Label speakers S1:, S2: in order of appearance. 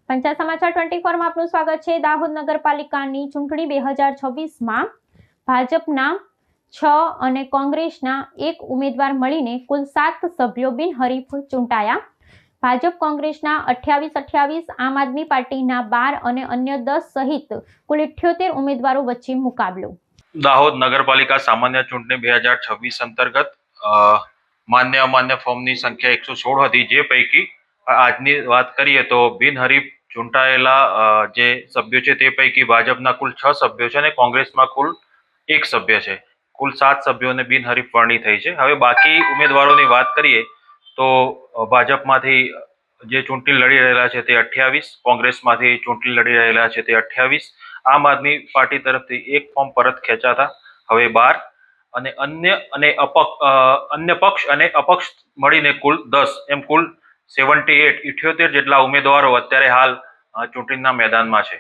S1: પંચાયત સમાચાર 24 માં આપનું સ્વાગત છે। દાહોદ નગરપાલિકાની ચૂંટણી 2026માં ભાજપના 6 અને કોંગ્રેસના 1 ઉમેદવાર મળીને કુલ 7 સભ્યો બિનહરીફ ચૂંટાયા। ભાજપ કોંગ્રેસના 28, આમ આદમી પાર્ટીના 12 અને અન્ય 10 સહિત કુલ 78 ઉમેદવારો વચ્ચે મુકાબલો।
S2: દાહોદ નગરપાલિકા સામાન્ય ચૂંટણી 2026 અંતર્ગત માન્ય અમાન્ય ફોર્મની સંખ્યા 116 હતી, જે પૈકી આજની વાત કરીએ તો બિનહરીફ ચૂંટાયેલા જે સભ્યો છે તે પૈકી ભાજપના કુલ 6 સભ્યો છે અને કોંગ્રેસમાં કુલ 1 સભ્ય છે। કુલ 7 સભ્યોને બિનહરીફ વરણી થઈ છે। હવે બાકી ઉમેદવારોની વાત કરીએ તો ભાજપમાંથી જે ચૂંટણી લડી રહેલા છે તે 28, કોંગ્રેસમાંથી ચૂંટણી લડી રહેલા છે તે 28, આમ આદમી પાર્ટી તરફથી 1 ફોર્મ પરત ખેંચાતા હવે 12 અને અન્ય પક્ષ અને અપક્ષ મળીને કુલ 10, એમ કુલ 78 જેટલા ઉમેદવારો અત્યારે હાલ ચૂંટણીના મેદાનમાં છે।